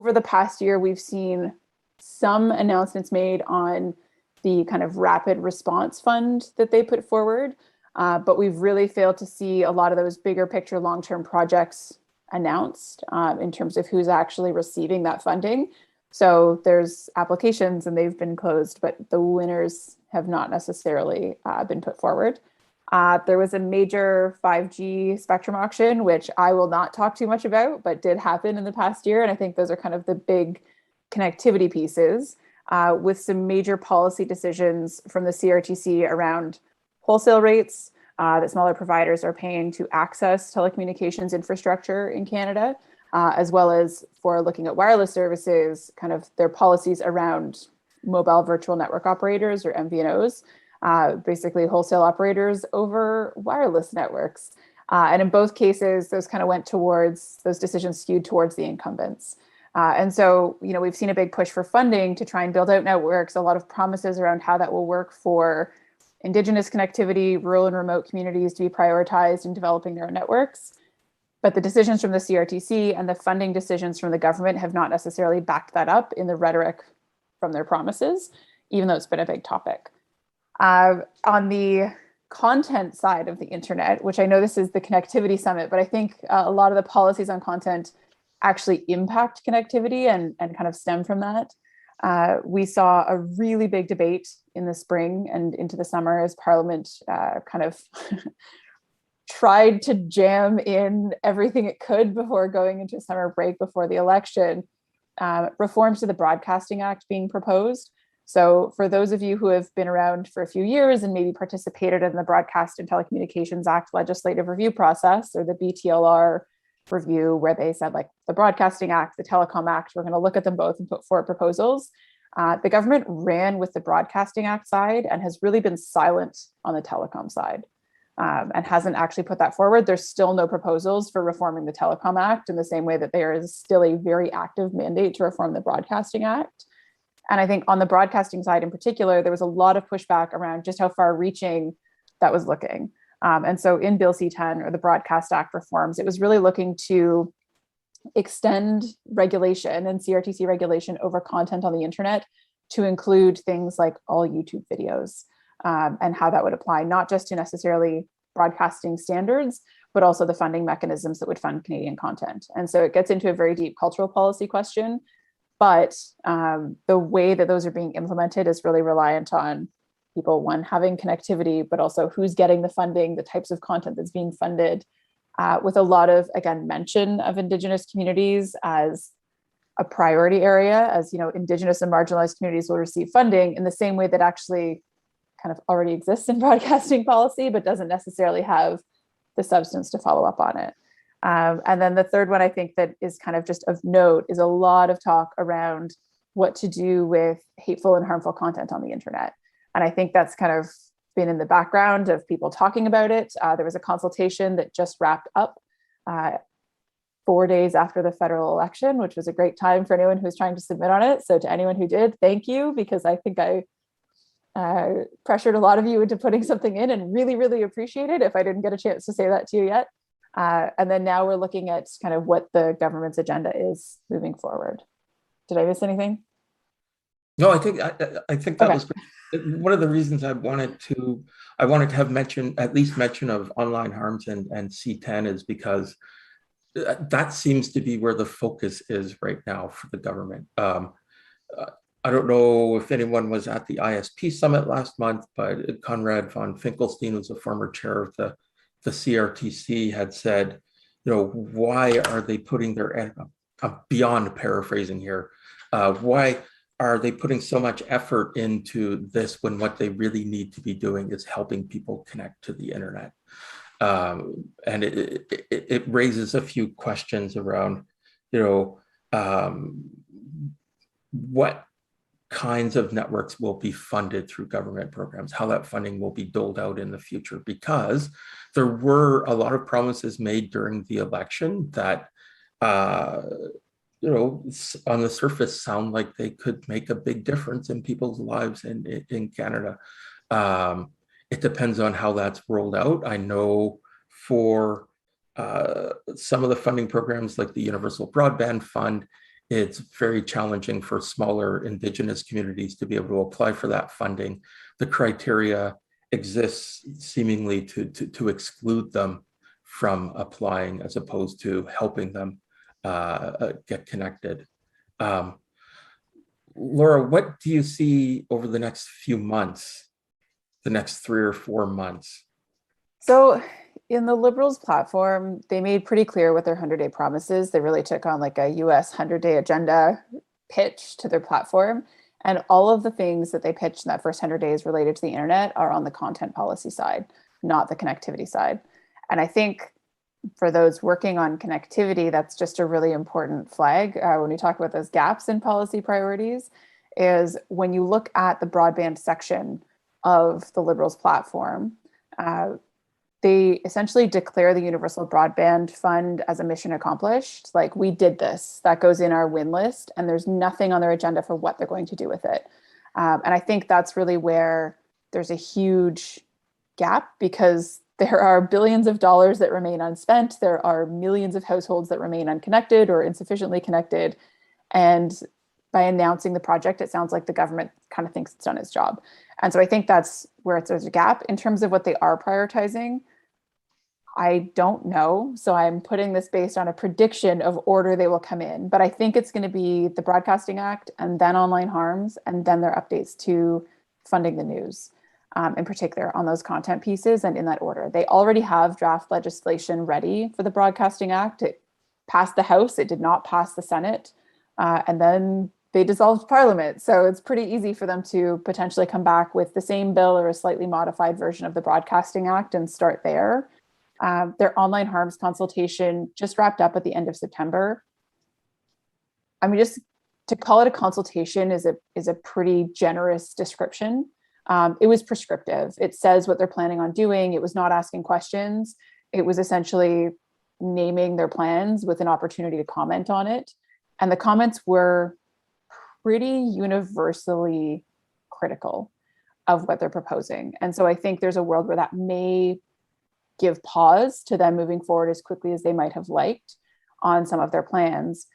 over the past year, we've seen some announcements made on the kind of rapid response fund that they put forward, but we've really failed to see a lot of those bigger picture long-term projects announced in terms of who's actually receiving that funding. So there's applications and they've been closed, but the winners have not necessarily been put forward. There was a major 5G spectrum auction, which I will not talk too much about, but did happen in the past year. And I think those are kind of the big connectivity pieces, with some major policy decisions from the CRTC around wholesale rates that smaller providers are paying to access telecommunications infrastructure in Canada, as well as for looking at wireless services, kind of their policies around mobile virtual network operators or MVNOs. Basically wholesale operators over wireless networks. And in both cases, those kind of went towards, those decisions skewed towards the incumbents. And so, we've seen a big push for funding to try and build out networks, a lot of promises around how that will work for Indigenous connectivity, rural and remote communities to be prioritized in developing their own networks. But the decisions from the CRTC and the funding decisions from the government have not necessarily backed that up in the rhetoric from their promises, even though it's been a big topic. On the content side of the internet, which I know this is the connectivity summit, but I think a lot of the policies on content actually impact connectivity and kind of stem from that. We saw a really big debate in the spring and into the summer as Parliament kind of tried to jam in everything it could before going into summer break before the election, reforms to the Broadcasting Act being proposed. So for those of you who have been around for a few years and maybe participated in the Broadcast and Telecommunications Act legislative review process, or the BTLR review, where they said, like, the Broadcasting Act, the Telecom Act, we're going to look at them both and put forward proposals. The government ran with the Broadcasting Act side and has really been silent on the telecom side, and hasn't actually put that forward. There's still no proposals for reforming the Telecom Act in the same way that there is still a very active mandate to reform the Broadcasting Act. And I think on the broadcasting side in particular, there was a lot of pushback around just how far reaching that was looking. And so in Bill C-10, or the Broadcast Act reforms, it was really looking to extend regulation and CRTC regulation over content on the internet to include things like all YouTube videos, and how that would apply, not just to necessarily broadcasting standards, but also the funding mechanisms that would fund Canadian content. And so it gets into a very deep cultural policy question. But the way that those are being implemented is really reliant on people, one, having connectivity, but also who's getting the funding, the types of content that's being funded, with a lot of, again, mention of Indigenous communities as a priority area, as, Indigenous and marginalized communities will receive funding in the same way that actually kind of already exists in broadcasting policy, but doesn't necessarily have the substance to follow up on it. And then the third one I think that is kind of just of note is a lot of talk around what to do with hateful and harmful content on the internet. And I think that's kind of been in the background of people talking about it. There was a consultation that just wrapped up 4 days after the federal election, which was a great time for anyone who was trying to submit on it. So to anyone who did, thank you, because I think I pressured a lot of you into putting something in and really, really appreciate it if I didn't get a chance to say that to you yet. And then now we're looking at kind of what the government's agenda is moving forward. Did I miss anything? No, I think that was great. One of the reasons I wanted to have at least mention of online harms and C-10 is because that seems to be where the focus is right now for the government. I don't know if anyone was at the ISP summit last month, but Conrad von Finkelstein, who's a former chair of the CRTC, had said, why are they putting their, beyond paraphrasing here, why are they putting so much effort into this when what they really need to be doing is helping people connect to the internet? And it raises a few questions around, what kinds of networks will be funded through government programs, how that funding will be doled out in the future, because there were a lot of promises made during the election that, on the surface sound like they could make a big difference in people's lives in Canada. It depends on how that's rolled out. I know for some of the funding programs like the Universal Broadband Fund, It's very challenging for smaller indigenous communities to be able to apply for that funding. The criteria exists seemingly to exclude them from applying as opposed to helping them get connected. Um, Laura, what do you see over the next few months, the next 3 or 4 months? So in the Liberals platform, they made pretty clear what their 100-day promises. They really took on like a US 100-day agenda pitch to their platform. And all of the things that they pitched in that first 100 days related to the internet are on the content policy side, not the connectivity side. And I think for those working on connectivity, that's just a really important flag when we talk about those gaps in policy priorities, is when you look at the broadband section of the Liberals platform, they essentially declare the Universal Broadband Fund as a mission accomplished. Like, we did this, that goes in our win list, and there's nothing on their agenda for what they're going to do with it. And I think that's really where there's a huge gap, because there are billions of dollars that remain unspent. There are millions of households that remain unconnected or insufficiently connected. And by announcing the project, it sounds like the government kind of thinks it's done its job. And so I think that's where there's a gap. In terms of what they are prioritizing, I don't know. So I'm putting this based on a prediction of order they will come in. But I think it's going to be the Broadcasting Act, and then online harms, and then their updates to funding the news, in particular on those content pieces, and in that order. They already have draft legislation ready for the Broadcasting Act. It passed the House. It did not pass the Senate. And then they dissolved Parliament. So it's pretty easy for them to potentially come back with the same bill or a slightly modified version of the Broadcasting Act and start there. Their online harms consultation just wrapped up at the end of September. I mean, just to call it a consultation is a pretty generous description. It was prescriptive. It says what they're planning on doing. It was not asking questions. It was essentially naming their plans with an opportunity to comment on it. And the comments were pretty universally critical of what they're proposing. And so I think there's a world where that may give pause to them moving forward as quickly as they might have liked on some of their plans,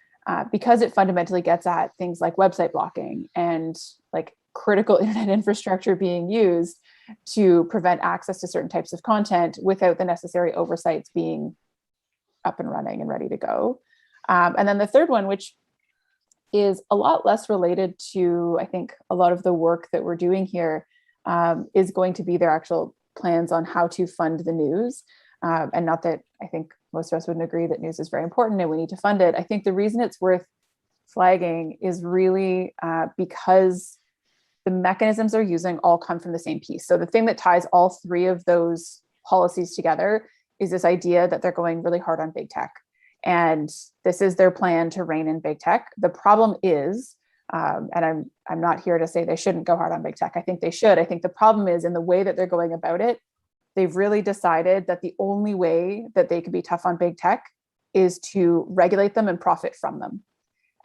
because it fundamentally gets at things like website blocking and like critical internet infrastructure being used to prevent access to certain types of content without the necessary oversights being up and running and ready to go. And then the third one, which is a lot less related to, I think, a lot of the work that we're doing here, is going to be their actual plans on how to fund the news. And not that I think most of us wouldn't agree that news is very important and we need to fund it. I think the reason it's worth flagging is really because the mechanisms they're using all come from the same piece. So the thing that ties all three of those policies together is this idea that they're going really hard on big tech. And this is their plan to rein in big tech. The problem is, and I'm not here to say they shouldn't go hard on big tech. I think they should. I think the problem is in the way that they're going about it. They've really decided that the only way that they can be tough on big tech is to regulate them and profit from them.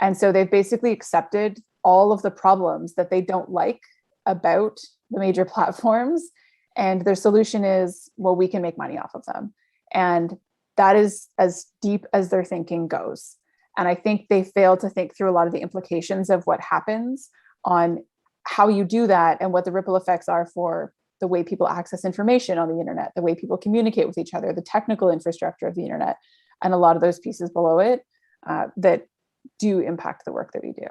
And so they've basically accepted all of the problems that they don't like about the major platforms. And their solution is, well, we can make money off of them. And that is as deep as their thinking goes. And I think they fail to think through a lot of the implications of what happens on how you do that and what the ripple effects are for the way people access information on the internet, the way people communicate with each other, the technical infrastructure of the internet, and a lot of those pieces below it that do impact the work that we do.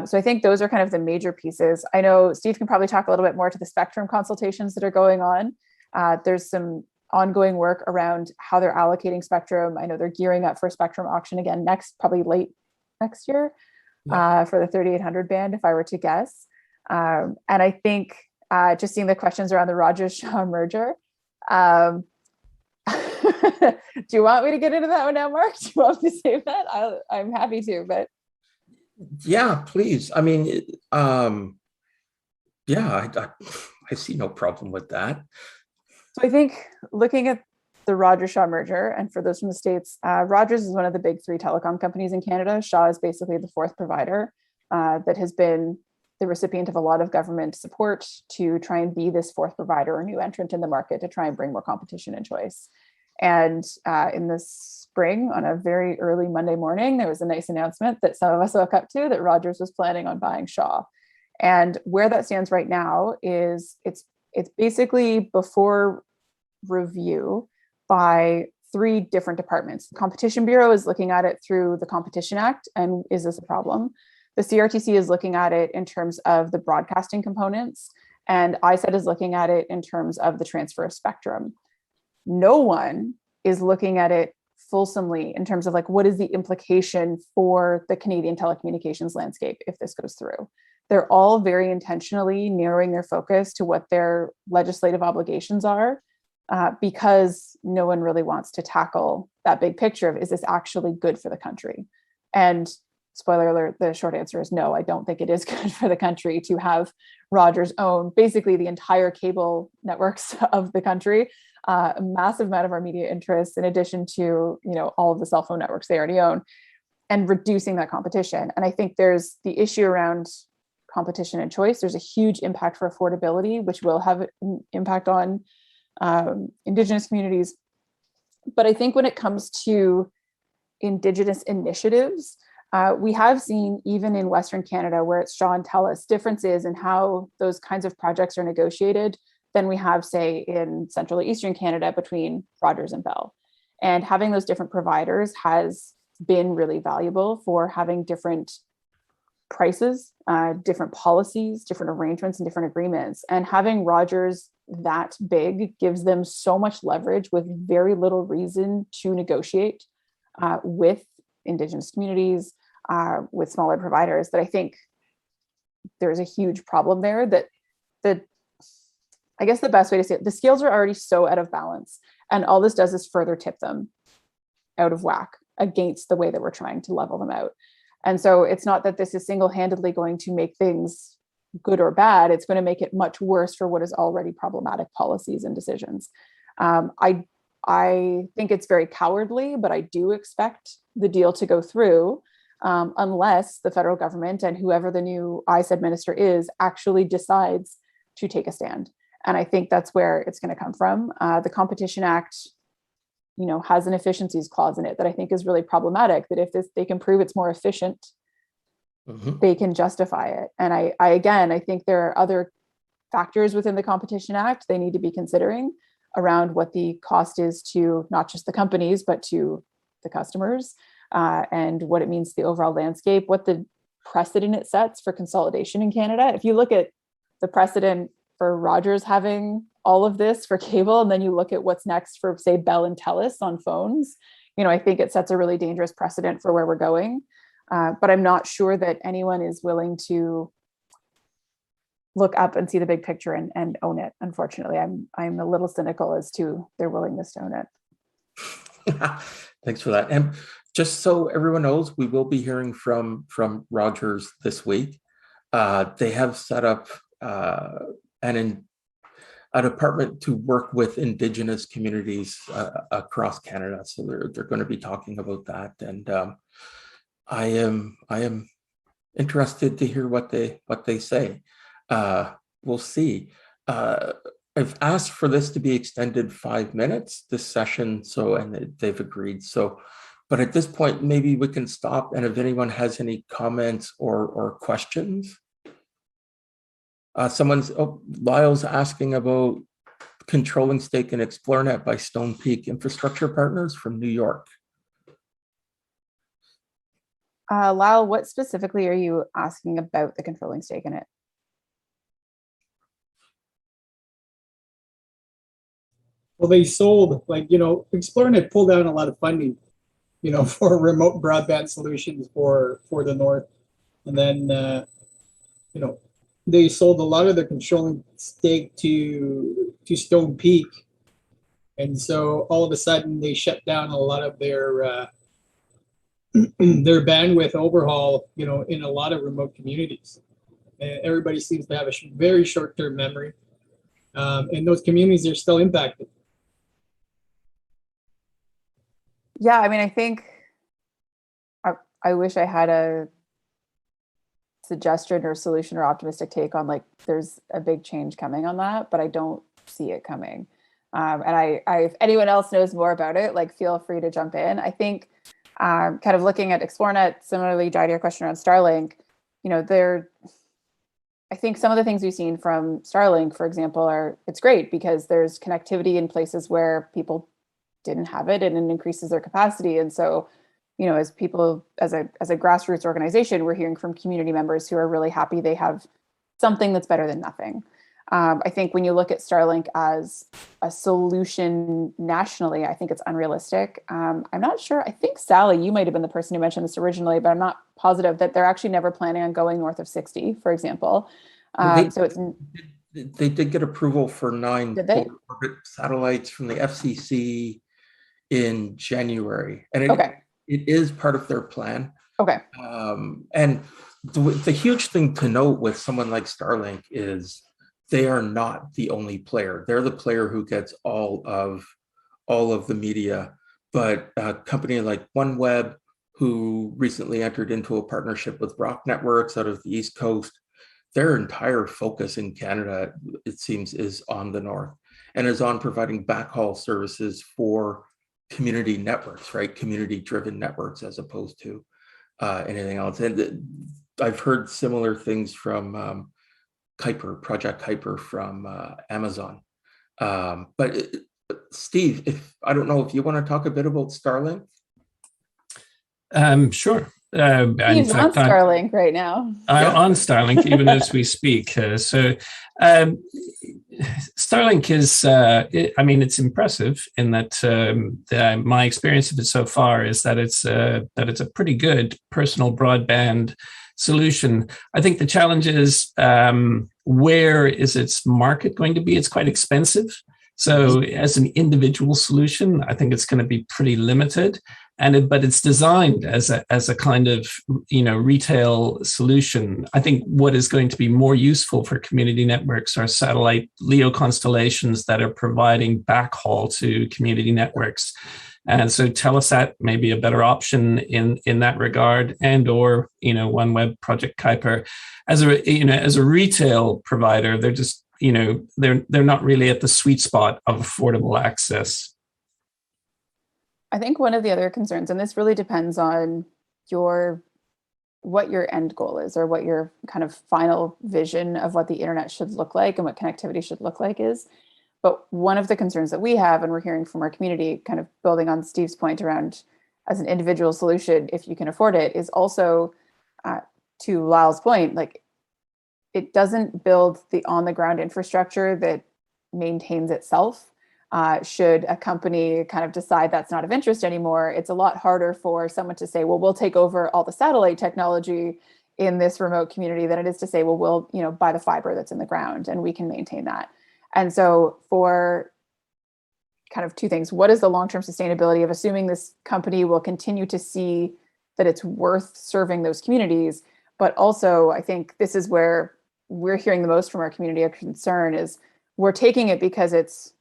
So I think those are kind of the major pieces. I know Steve can probably talk a little bit more to the spectrum consultations that are going on. There's some ongoing work around how they're allocating spectrum. I know they're gearing up for a spectrum auction again probably late next year, for the 3800 band, if I were to guess. And I think just seeing the questions around the Rogers-Shaw merger. Do you want me to get into that one now, Mark? Do you want me to save that? I'm happy to, but. Yeah, please. I mean, yeah, I see no problem with that. So I think looking at the Rogers-Shaw merger, and for those from the States, Rogers is one of the big three telecom companies in Canada. Shaw is basically the fourth provider that has been the recipient of a lot of government support to try and be this fourth provider or new entrant in the market to try and bring more competition and choice. And in the spring, on a very early Monday morning, there was a nice announcement that some of us woke up to, that Rogers was planning on buying Shaw. And where that stands right now is it's basically before review by 3 different departments. The Competition Bureau is looking at it through the Competition Act, and is this a problem? The CRTC is looking at it in terms of the broadcasting components, and ISED is looking at it in terms of the transfer of spectrum. No one is looking at it fulsomely in terms of like, what is the implication for the Canadian telecommunications landscape if this goes through? They're all very intentionally narrowing their focus to what their legislative obligations are, because no one really wants to tackle that big picture of, is this actually good for the country? And spoiler alert, the short answer is no, I don't think it is good for the country to have Rogers own basically the entire cable networks of the country, a massive amount of our media interests, in addition to, all of the cell phone networks they already own, and reducing that competition. And I think there's the issue around competition and choice. There's a huge impact for affordability, which will have an impact on Indigenous communities. But I think when it comes to Indigenous initiatives, we have seen, even in Western Canada, where it's Shaw and TELUS, differences in how those kinds of projects are negotiated than we have, say, in Central or Eastern Canada between Rogers and Bell. And having those different providers has been really valuable for having different prices, different policies, different arrangements, and different agreements. And having Rogers that big gives them so much leverage with very little reason to negotiate with Indigenous communities, with smaller providers, that I think there's a huge problem there. That I guess the best way to say it, the scales are already so out of balance, and all this does is further tip them out of whack against the way that we're trying to level them out. And so it's not that this is single-handedly going to make things good or bad. It's going to make it much worse for what is already problematic policies and decisions. I think it's very cowardly, but I do expect the deal to go through, unless the federal government and whoever the new ISED minister is actually decides to take a stand. And I think that's where it's going to come from. The Competition Act, has an efficiencies clause in it that I think is really problematic, that if they can prove it's more efficient, they can justify it. And I think there are other factors within the Competition Act they need to be considering around what the cost is to not just the companies, but to the customers, and what it means to the overall landscape, what the precedent it sets for consolidation in Canada. If you look at the precedent for Rogers having all of this for cable, and then you look at what's next for, say, Bell and TELUS on phones, I think it sets a really dangerous precedent for where we're going. But I'm not sure that anyone is willing to look up and see the big picture and own it. Unfortunately, I'm a little cynical as to their willingness to own it. Thanks for that. And just so everyone knows, we will be hearing from Rogers this week. They have set up a department to work with Indigenous communities across Canada. So they're going to be talking about that, and I am interested to hear what they say. We'll see. I've asked for this to be extended 5 minutes, this session, and they've agreed. So, but at this point, maybe we can stop, and if anyone has any comments or questions. Lyle's asking about controlling stake in ExploreNet by Stone Peak Infrastructure Partners from New York. Lyle, what specifically are you asking about the controlling stake in it? Well, they sold, ExploreNet pulled down a lot of funding, for remote broadband solutions for the North. And then, they sold a lot of the controlling stake to Stone Peak. And so all of a sudden they shut down a lot of their bandwidth overhaul, in a lot of remote communities. And everybody seems to have a very short-term memory. And those communities are still impacted. Yeah, I think I wish I had a suggestion or solution or optimistic take on there's a big change coming on that, but I don't see it coming. If anyone else knows more about it, like feel free to jump in. I think kind of looking at ExploreNet, similarly, Jai, to your question around Starlink, I think some of the things we've seen from Starlink, for example, it's great because there's connectivity in places where people didn't have it, and it increases their capacity. And so, as people, as a grassroots organization, we're hearing from community members who are really happy they have something that's better than nothing. I think when you look at Starlink as a solution nationally, I think it's unrealistic. I'm not sure. I think, Sally, you might have been the person who mentioned this originally, but I'm not positive that they're actually never planning on going north of 60, for example. They did get approval for 9 orbit satellites from the FCC in January, and it is part of their plan. Okay. And the huge thing to note with someone like Starlink is they are not the only player. They're the player who gets all of the media. But a company like OneWeb, who recently entered into a partnership with Rock Networks out of the East Coast, their entire focus in Canada, it seems, is on the north and is on providing backhaul services for community networks, right? Community-driven networks as opposed to anything else. And I've heard similar things from Project Kuiper from Amazon. But Steve, I don't know if you want to talk a bit about Starlink. He's Sure. on Starlink right now. On Starlink, even as we speak. Starlink is, it's impressive in that my experience of it so far is that it's a pretty good personal broadband solution. I think the challenge is where is its market going to be? It's quite expensive. So as an individual solution, I think it's going to be pretty limited. But it's designed as a kind of retail solution. I think what is going to be more useful for community networks are satellite LEO constellations that are providing backhaul to community networks. And so Telesat may be a better option in that regard, and or OneWeb, Project Kuiper. As a retail provider, they're just they're not really at the sweet spot of affordable access. I think one of the other concerns, and this really depends on what your end goal is, or what your kind of final vision of what the internet should look like and what connectivity should look like is. But one of the concerns that we have, and we're hearing from our community, kind of building on Steve's point around as an individual solution, if you can afford it, is also, to Lyle's point, like it doesn't build the on-the-ground infrastructure that maintains itself. Should a company kind of decide that's not of interest anymore, it's a lot harder for someone to say, well, we'll take over all the satellite technology in this remote community than it is to say, well, we'll buy the fiber that's in the ground and we can maintain that. And so for kind of two things, what is the long-term sustainability of assuming this company will continue to see that it's worth serving those communities? But also, I think this is where we're hearing the most from our community of concern is we're taking it because it's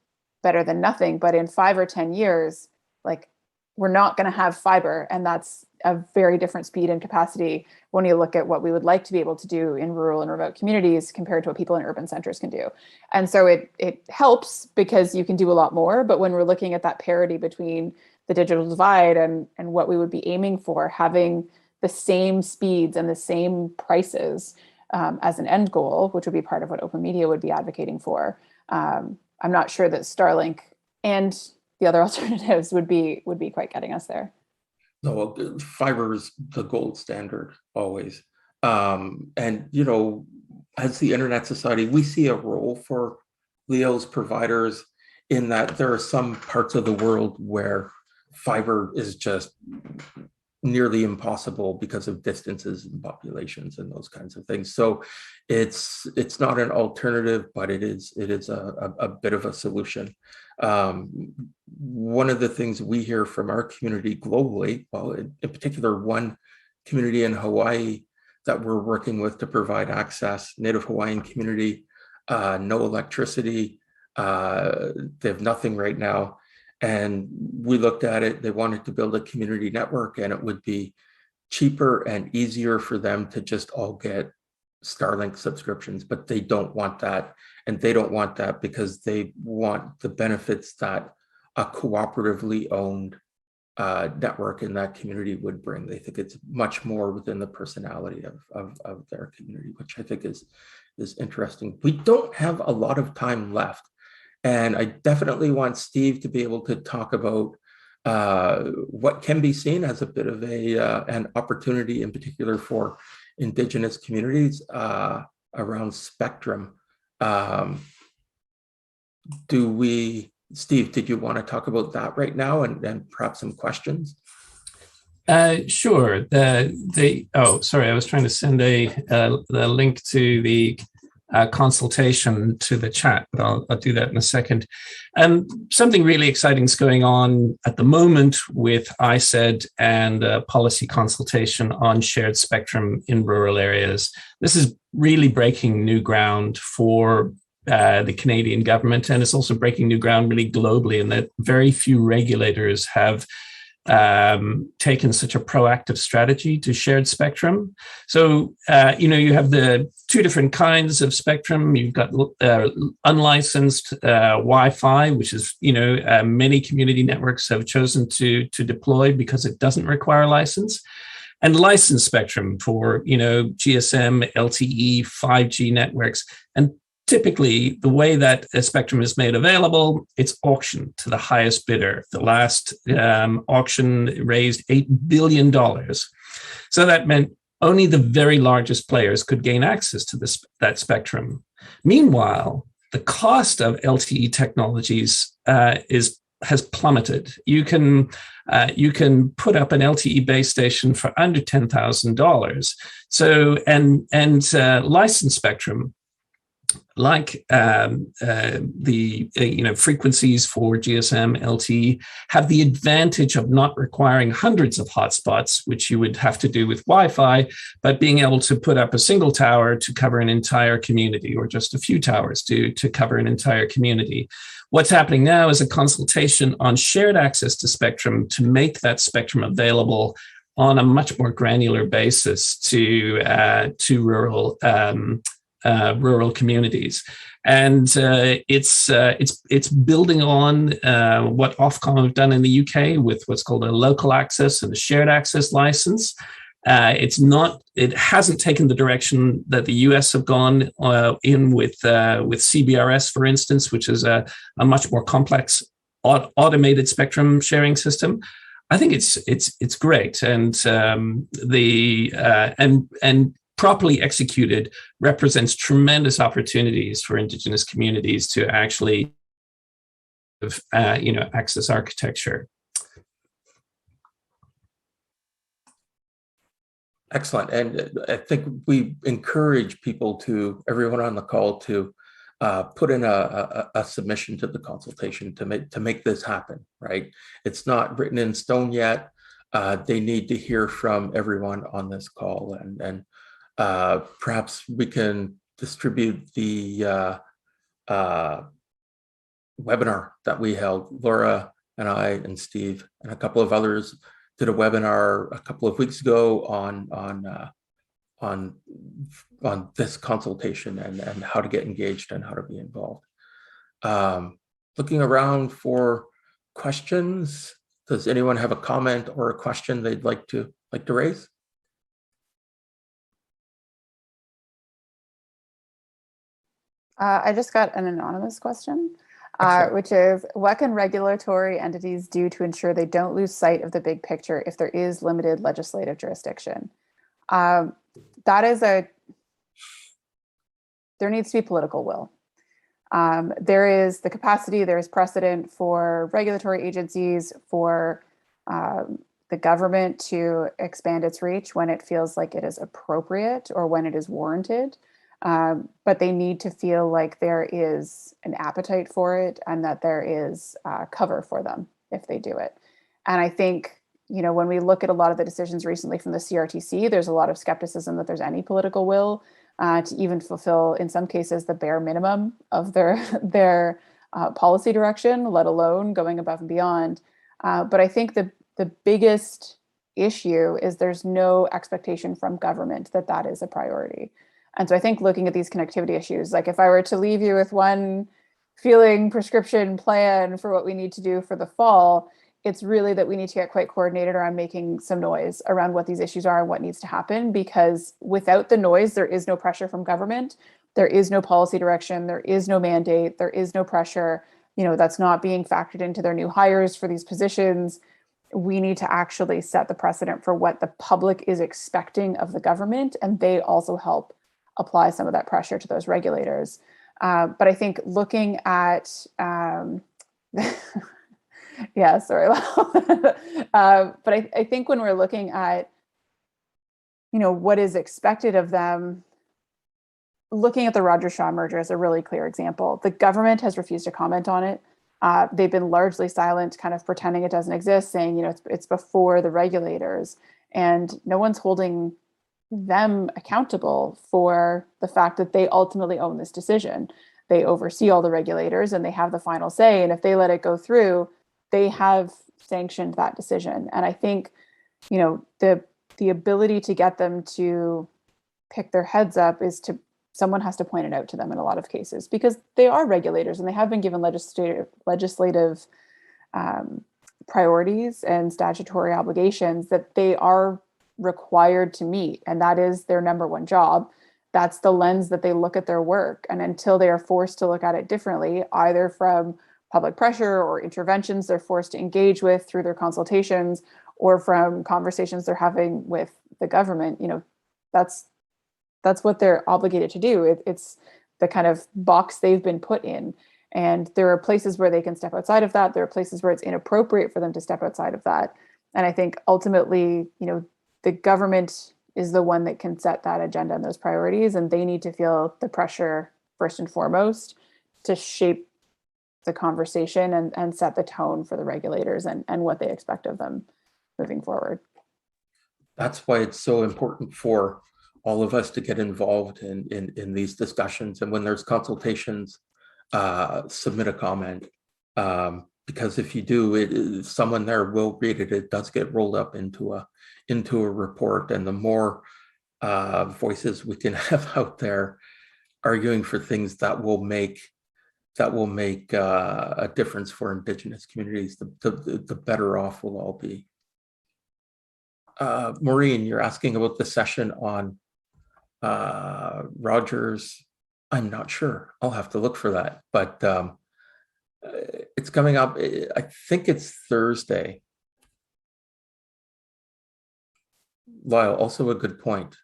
better than nothing, but in 5 or 10 years, like we're not going to have fiber, and that's a very different speed and capacity when you look at what we would like to be able to do in rural and remote communities compared to what people in urban centers can do. And so it helps because you can do a lot more, but when we're looking at that parity between the digital divide and what we would be aiming for, having the same speeds and the same prices as an end goal, which would be part of what Open Media would be advocating for, I'm not sure that Starlink and the other alternatives would be quite getting us there. No, fiber is the gold standard always. And as the Internet Society, we see a role for LEO's providers in that there are some parts of the world where fiber is just nearly impossible because of distances and populations and those kinds of things. So it's not an alternative, but it is a bit of a solution. One of the things we hear from our community globally, well, in particular, one community in Hawaii that we're working with to provide access, Native Hawaiian community, no electricity, they have nothing right now. And we looked at it, they wanted to build a community network, and it would be cheaper and easier for them to just all get Starlink subscriptions, but they don't want that. And they don't want that because they want the benefits that a cooperatively owned network in that community would bring. They think it's much more within the personality of their community, which I think is interesting. We don't have a lot of time left. And I definitely want Steve to be able to talk about what can be seen as a bit of an opportunity in particular for Indigenous communities around spectrum. Steve, did you want to talk about that right now and perhaps some questions? Sure. Oh, sorry, I was trying to send the link to the consultation to the chat, but I'll do that in a second. Something really exciting is going on at the moment with ICED and policy consultation on shared spectrum in rural areas. This is really breaking new ground for the Canadian government, and it's also breaking new ground really globally in that very few regulators have taken such a proactive strategy to shared spectrum. So, you have the two different kinds of spectrum. You've got unlicensed Wi-Fi, which is, many community networks have chosen to deploy because it doesn't require a license, and licensed spectrum for, GSM, LTE, 5G networks. And typically, the way that a spectrum is made available, it's auctioned to the highest bidder. The last auction raised $8 billion. So that meant only the very largest players could gain access to that spectrum. Meanwhile, the cost of LTE technologies has plummeted. You can put up an LTE base station for under $10,000. So and licensed spectrum, like the frequencies for GSM, LTE, have the advantage of not requiring hundreds of hotspots, which you would have to do with Wi-Fi, but being able to put up a single tower to cover an entire community, or just a few towers to cover an entire community. What's happening now is a consultation on shared access to spectrum to make that spectrum available on a much more granular basis to rural communities, and it's building on what Ofcom have done in the UK with what's called a local access and a shared access license. It hasn't taken the direction that the US have gone in with CBRS, for instance, which is a much more complex automated spectrum sharing system. I think it's great, and properly executed represents tremendous opportunities for Indigenous communities to actually access architecture. Excellent. And I think we encourage everyone on the call to put in a submission to the consultation to make this happen, right? It's not written in stone yet. They need to hear from everyone on this call, and perhaps we can distribute the webinar that we held. Laura and I and Steve and a couple of others did a webinar a couple of weeks ago on this consultation and how to get engaged and how to be involved. Looking around for questions. Does anyone have a comment or a question they'd like to raise? I just got an anonymous question, Excellent. which is, what can regulatory entities do to ensure they don't lose sight of the big picture if there is limited legislative jurisdiction? There needs to be political will. There is the capacity, there is precedent for regulatory agencies, for the government to expand its reach when it feels like it is appropriate or when it is warranted. But they need to feel like there is an appetite for it and that there is cover for them if they do it. And I think, when we look at a lot of the decisions recently from the CRTC, there's a lot of skepticism that there's any political will to even fulfill, in some cases, the bare minimum of their policy direction, let alone going above and beyond. But I think the biggest issue is there's no expectation from government that is a priority. And so I think looking at these connectivity issues, like if I were to leave you with one feeling prescription plan for what we need to do for the fall, it's really that we need to get quite coordinated around making some noise around what these issues are and what needs to happen, because without the noise, there is no pressure from government. There is no policy direction. There is no mandate. There is no pressure. That's not being factored into their new hires for these positions. We need to actually set the precedent for what the public is expecting of the government, and they also help apply some of that pressure to those regulators. But I think looking at, yeah, sorry. But I think when we're looking at, what is expected of them, looking at the Rogers Shaw merger is a really clear example. The government has refused to comment on it. They've been largely silent, kind of pretending it doesn't exist, saying, it's before the regulators, and no one's holding them accountable for the fact that they ultimately own this decision. They oversee all the regulators and they have the final say. And if they let it go through, they have sanctioned that decision. And I think, the ability to get them to pick their heads up is someone has to point it out to them in a lot of cases, because they are regulators and they have been given legislative priorities and statutory obligations that they are required to meet. And that is their number one job. That's the lens that they look at their work. And until they are forced to look at it differently, either from public pressure or interventions they're forced to engage with through their consultations, or from conversations they're having with the government, that's what they're obligated to do. It's the kind of box they've been put in. And there are places where they can step outside of that. There are places where it's inappropriate for them to step outside of that. And I think ultimately, the government is the one that can set that agenda and those priorities, and they need to feel the pressure first and foremost to shape the conversation and set the tone for the regulators and what they expect of them moving forward. That's why it's so important for all of us to get involved in these discussions. And when there's consultations, submit a comment. Because if you do, someone there will read it. It does get rolled up into a report, and the more voices we can have out there arguing for things that will make a difference for Indigenous communities, the better off we'll all be. Maureen, you're asking about the session on Rogers. I'm not sure. I'll have to look for that, but it's coming up. I think it's Thursday. Lyle, also a good point.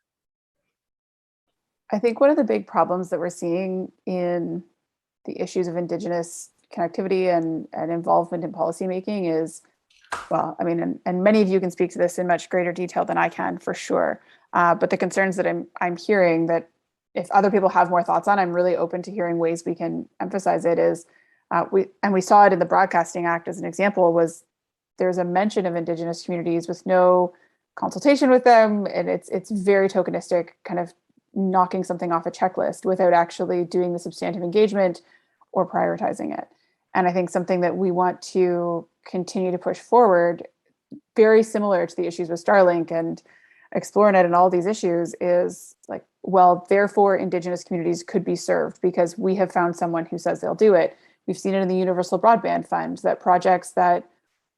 I think one of the big problems that we're seeing in the issues of Indigenous connectivity and involvement in policymaking is, well, I mean, and many of you can speak to this in much greater detail than I can, for sure. But the concerns that I'm hearing, that if other people have more thoughts on, I'm really open to hearing ways we can emphasize it, is we saw it in the Broadcasting Act as an example, was there's a mention of Indigenous communities with no consultation with them, and it's very tokenistic, kind of knocking something off a checklist without actually doing the substantive engagement or prioritizing it. And I think something that we want to continue to push forward, very similar to the issues with Starlink and ExploreNet and all these issues, is like, well, therefore Indigenous communities could be served because we have found someone who says they'll do it. We've seen it in the Universal Broadband Fund, that projects that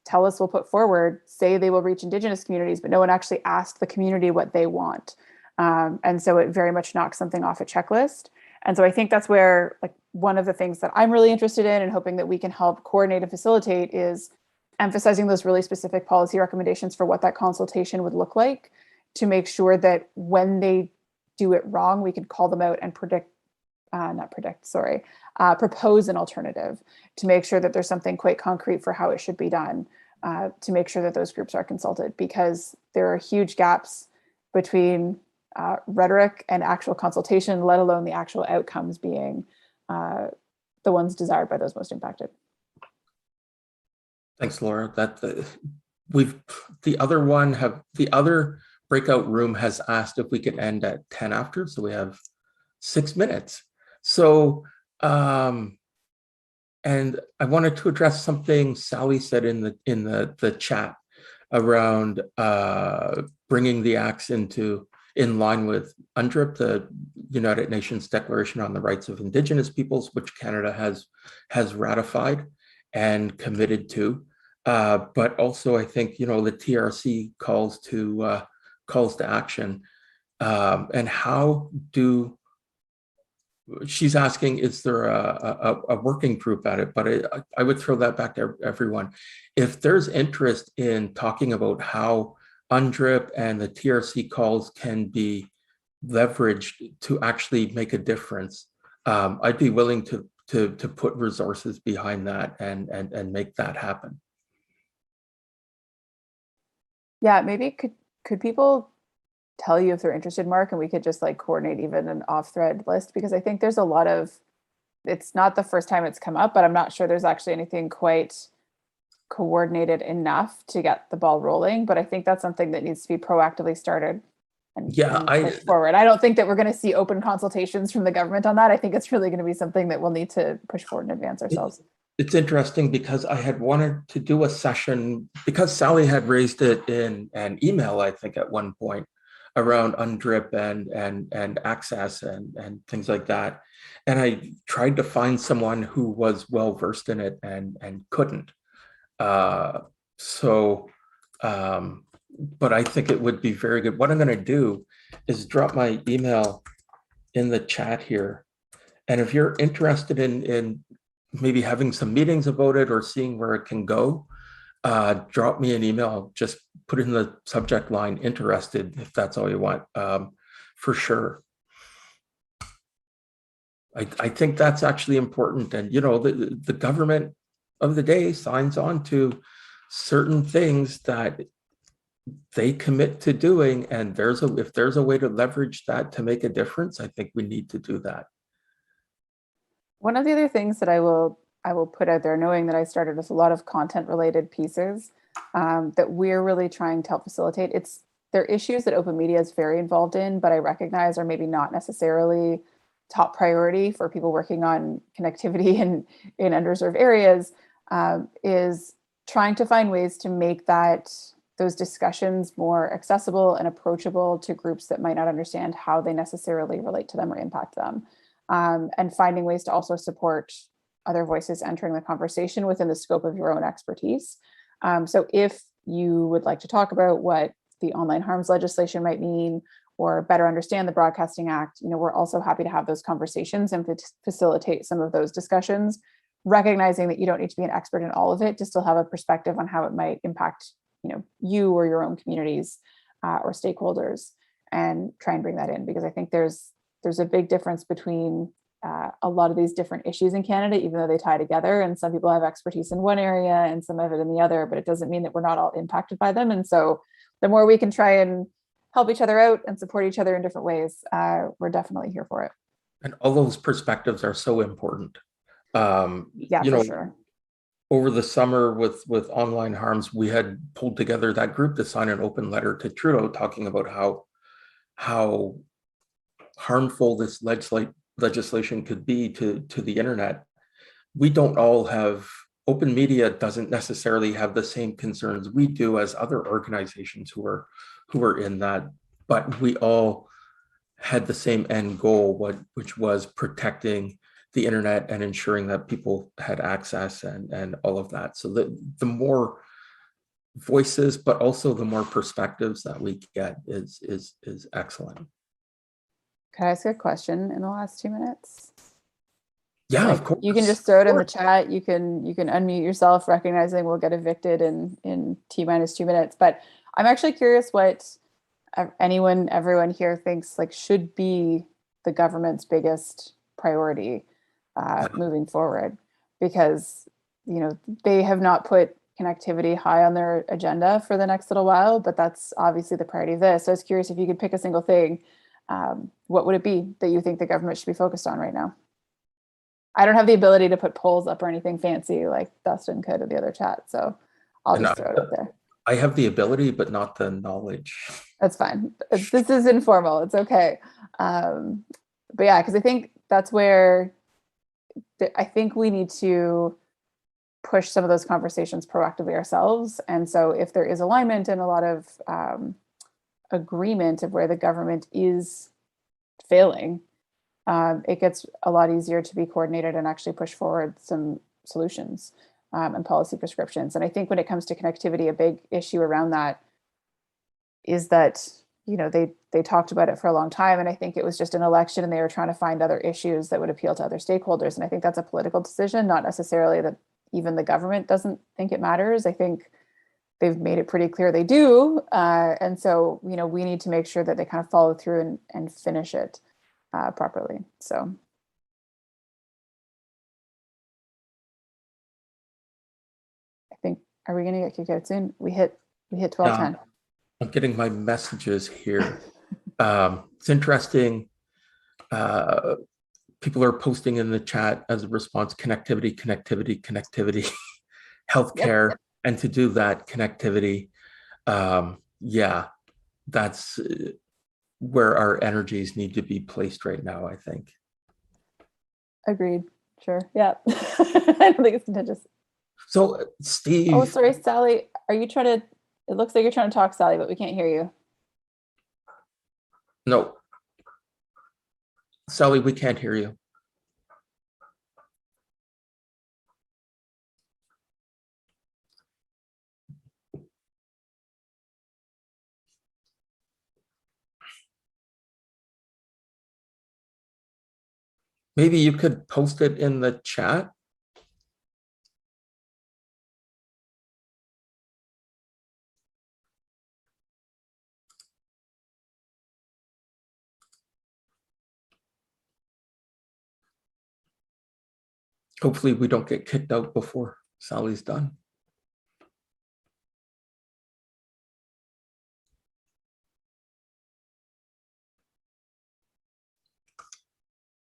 TELUS will put forward say they will reach Indigenous communities, but no one actually asked the community what they want. And so it very much knocks something off a checklist. And so I think that's where, like, one of the things that I'm really interested in and hoping that we can help coordinate and facilitate is emphasizing those really specific policy recommendations for what that consultation would look like, to make sure that when they do it wrong, we can call them out and propose an alternative, to make sure that there's something quite concrete for how it should be done, to make sure that those groups are consulted, because there are huge gaps between rhetoric and actual consultation, let alone the actual outcomes being the ones desired by those most impacted. Thanks, Laura. The other breakout room has asked if we could end at 10 after, so we have 6 minutes. So, and I wanted to address something Sally said in the chat around bringing the axe into in line with UNDRIP, the United Nations Declaration on the Rights of Indigenous Peoples, which Canada has ratified and committed to. But also, I think the TRC calls to action. And how do she's asking, is there a working group at it? But I would throw that back to everyone. If there's interest in talking about how UNDRIP and the TRC calls can be leveraged to actually make a difference, I'd be willing to put resources behind that and make that happen. Yeah, maybe could people tell you if they're interested, Mark, and we could just like coordinate even an off-thread list, because I think there's a lot of, it's not the first time it's come up, but I'm not sure there's actually anything quite coordinated enough to get the ball rolling. But I think that's something that needs to be proactively started and pushed forward. I don't think that we're going to see open consultations from the government on that. I think it's really going to be something that we'll need to push forward and advance ourselves. It's interesting because I had wanted to do a session because Sally had raised it in an email, I think, at one point, around UNDRIP and access and things like that. And I tried to find someone who was well versed in it and couldn't. But I think it would be very good. What I'm going to do is drop my email in the chat here. And if you're interested in maybe having some meetings about it or seeing where it can go, drop me an email. Just put in the subject line "interested" if that's all you want, for sure. I think that's actually important. And the government of the day signs on to certain things that they commit to doing, and if there's a way to leverage that to make a difference, I think we need to do that. One of the other things that I will put out there, knowing that I started with a lot of content related pieces that we're really trying to help facilitate. They're issues that open media is very involved in, but I recognize are maybe not necessarily top priority for people working on connectivity in underserved areas, is trying to find ways to make those discussions more accessible and approachable to groups that might not understand how they necessarily relate to them or impact them. And finding ways to also support other voices entering the conversation within the scope of your own expertise. So if you would like to talk about what the online harms legislation might mean, or better understand the Broadcasting Act, we're also happy to have those conversations and facilitate some of those discussions, recognizing that you don't need to be an expert in all of it to still have a perspective on how it might impact, you or your own communities or stakeholders, and try and bring that in, because I think there's a big difference between a lot of these different issues in Canada, even though they tie together, and some people have expertise in one area and some of it in the other, but it doesn't mean that we're not all impacted by them. And so the more we can try and help each other out and support each other in different ways, we're definitely here for it. And all those perspectives are so important. Yeah, for sure. Over the summer with online harms, we had pulled together that group to sign an open letter to Trudeau talking about how harmful this legislation could be to the internet. We don't all have, open media doesn't necessarily have the same concerns we do as other organizations who are in that, but we all had the same end goal, which was protecting the internet and ensuring that people had access and all of that. So the more voices, but also the more perspectives that we get is excellent. Can I ask a question in the last 2 minutes? Yeah, of course. You can just throw it in the chat. You can unmute yourself, recognizing we'll get evicted in T-minus 2 minutes. But I'm actually curious what everyone here thinks should be the government's biggest priority moving forward, because they have not put connectivity high on their agenda for the next little while, but that's obviously the priority of this. So I was curious if you could pick a single thing. What would it be that you think the government should be focused on right now? I don't have the ability to put polls up or anything fancy like Dustin could in the other chat, so I'll just throw it up there. I have the ability, but not the knowledge. That's fine. This is informal. It's okay. But yeah, because I think that's where I think we need to push some of those conversations proactively ourselves. And so if there is alignment and a lot of agreement of where the government is failing, it gets a lot easier to be coordinated and actually push forward some solutions and policy prescriptions. And I think when it comes to connectivity, a big issue around that is that, you know, they talked about it for a long time, and I think it was just an election and they were trying to find other issues that would appeal to other stakeholders. And I think that's a political decision, not necessarily that even the government doesn't think it matters. I think they've made it pretty clear they do. And so, you know, we need to make sure that they kind of follow through and finish it properly. So. I think, are we going to get kicked out soon? We hit 12:10. I'm getting my messages here. It's interesting. People are posting in the chat as a response, connectivity, healthcare. Yep. And to do that connectivity, yeah, that's where our energies need to be placed right now, I think. Agreed. Sure. Yeah. I don't think it's contentious. So, Steve. Oh, sorry, Sally. Are you trying to? It looks like you're trying to talk, Sally, but we can't hear you. No. Sally, we can't hear you. Maybe you could post it in the chat. Hopefully we don't get kicked out before Sally's done.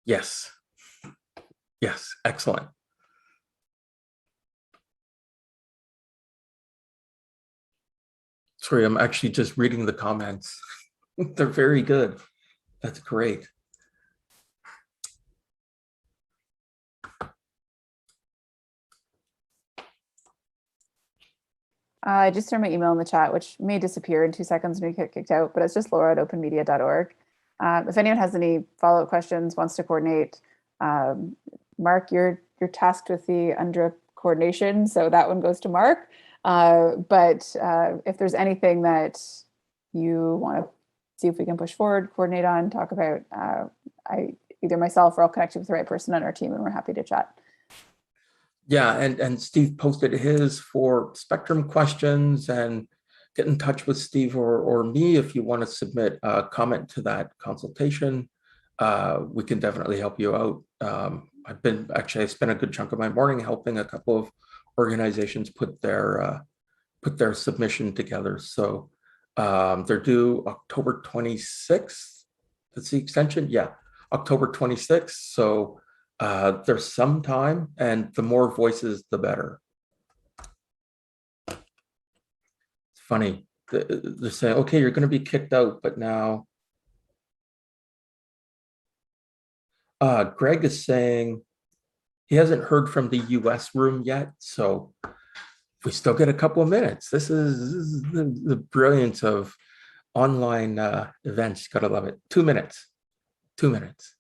Yes. Yes, excellent. Sorry, I'm actually just reading the comments. They're very good. That's great. I just threw my email in the chat, which may disappear in 2 seconds when we get kicked out, but it's just laura@openmedia.org. If anyone has any follow-up questions, wants to coordinate, Mark, you're tasked with the UNDRIP coordination, so that one goes to Mark. But if there's anything that you want to see if we can push forward, coordinate on, talk about, either myself or I'll connect you with the right person on our team, and we're happy to chat. Yeah, and Steve posted his for Spectrum questions, and get in touch with Steve or me if you want to submit a comment to that consultation. We can definitely help you out. I spent a good chunk of my morning helping a couple of organizations put their submission together. So they're due October 26th. That's the extension. Yeah, October 26th. So there's some time, and the more voices, the better. It's funny. They're saying, okay, you're going to be kicked out, but now Greg is saying he hasn't heard from the US room yet, so we still get a couple of minutes. This is the brilliance of online events. You gotta love it. 2 minutes. 2 minutes.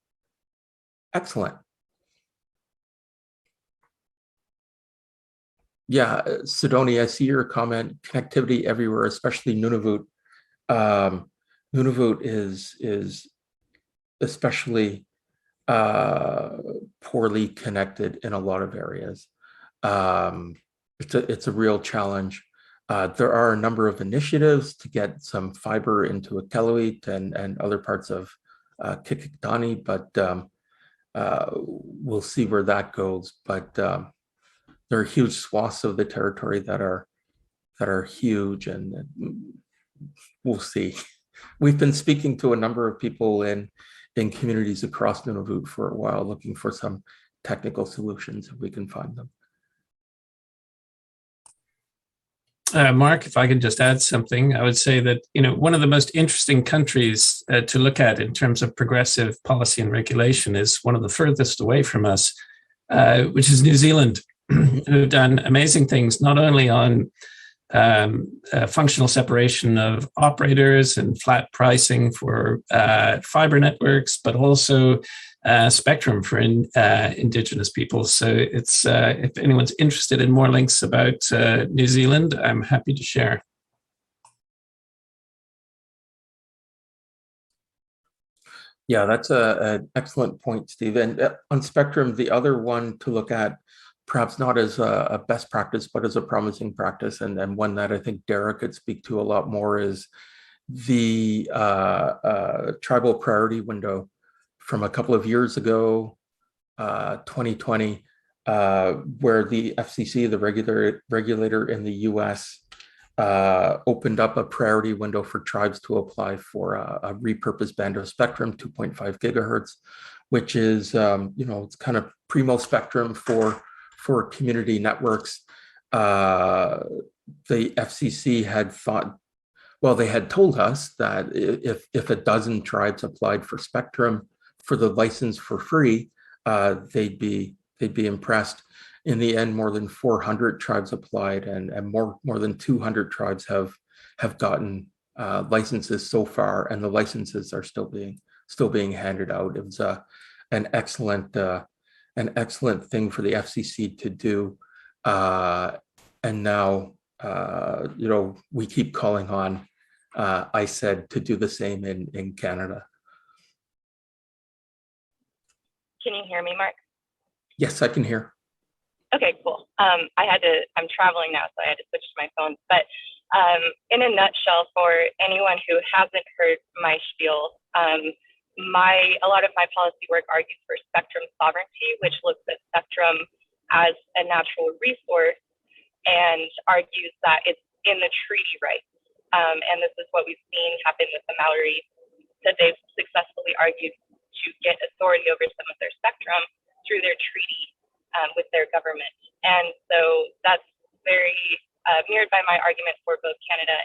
Excellent. Yeah, Sidonia, I see your comment. Connectivity everywhere, especially Nunavut. Nunavut is especially poorly connected in a lot of areas. It's a real challenge. There are a number of initiatives to get some fiber into Iqaluit and other parts of Qikiqtani, but we'll see where that goes. But there are huge swaths of the territory that are huge, and we'll see. We've been speaking to a number of people in communities across Nunavut for a while, looking for some technical solutions if we can find them. Mark, if I could just add something, I would say that, you know, one of the most interesting countries to look at in terms of progressive policy and regulation is one of the furthest away from us, which is New Zealand, who've done amazing things, not only on functional separation of operators and flat pricing for fiber networks, but also spectrum for Indigenous peoples. So it's if anyone's interested in more links about New Zealand, I'm happy to share. Yeah, that's an excellent point, Steve. And on spectrum, the other one to look at, perhaps not as a best practice, but as a promising practice, and one that I think Derek could speak to a lot more, is the tribal priority window from a couple of years ago, 2020, where the FCC, the regulator in the US, opened up a priority window for tribes to apply for a repurposed band of spectrum, 2.5 gigahertz, which is, it's kind of primo spectrum for community networks. The FCC had thought, well, they had told us that if a dozen tribes applied for spectrum for the license for free, they'd be impressed. In the end, more than 400 tribes applied, and more than 200 tribes have gotten licenses so far, and the licenses are still being handed out. It was an excellent thing for the FCC to do, and now we keep calling on ICED to do the same in Canada. Can you hear me, Mark? Yes, I can hear. Okay, cool. I'm traveling now, so I had to switch to my phone. But in a nutshell, for anyone who hasn't heard my spiel, a lot of my policy work argues for spectrum sovereignty, which looks at spectrum as a natural resource and argues that it's in the treaty rights. And this is what we've seen happen with the Mallory, that they've successfully argued to get authority over some of their spectrum through their treaty with their government. And so that's very mirrored by my argument for both Canada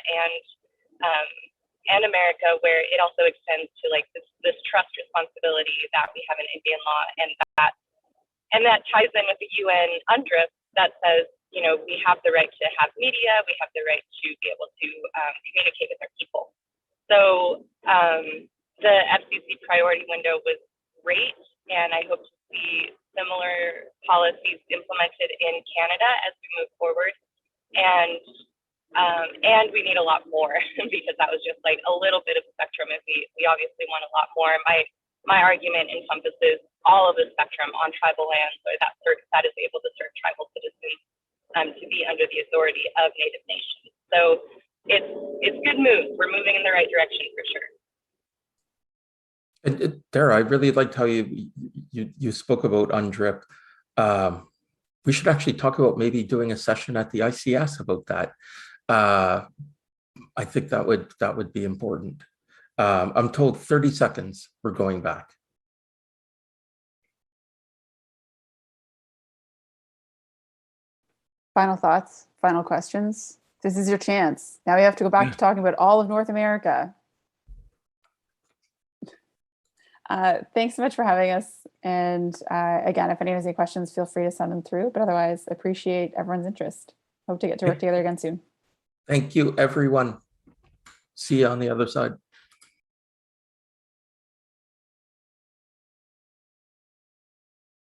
and America, where it also extends to like this trust responsibility that we have in Indian law, and that ties in with the UN UNDRIP that says, we have the right to have media, we have the right to be able to communicate with our people. So the FCC priority window was great, and I hope to see similar policies implemented in Canada as we move forward. And we need a lot more because that was just like a little bit of spectrum. If we obviously want a lot more. My argument encompasses all of the spectrum on tribal lands, or that is able to serve tribal citizens to be under the authority of Native nations. So it's good moves. We're moving in the right direction for sure. And Dara, I really liked how you spoke about UNDRIP. We should actually talk about maybe doing a session at the ICS about that. I think that would be important. I'm told 30 seconds, we're going back. Final thoughts, final questions. This is your chance. Now we have to go back to talking about all of North America. Thanks so much for having us. And again, if anyone has any questions, feel free to send them through. But otherwise, appreciate everyone's interest. Hope to get to work together again soon. Thank you, everyone. See you on the other side.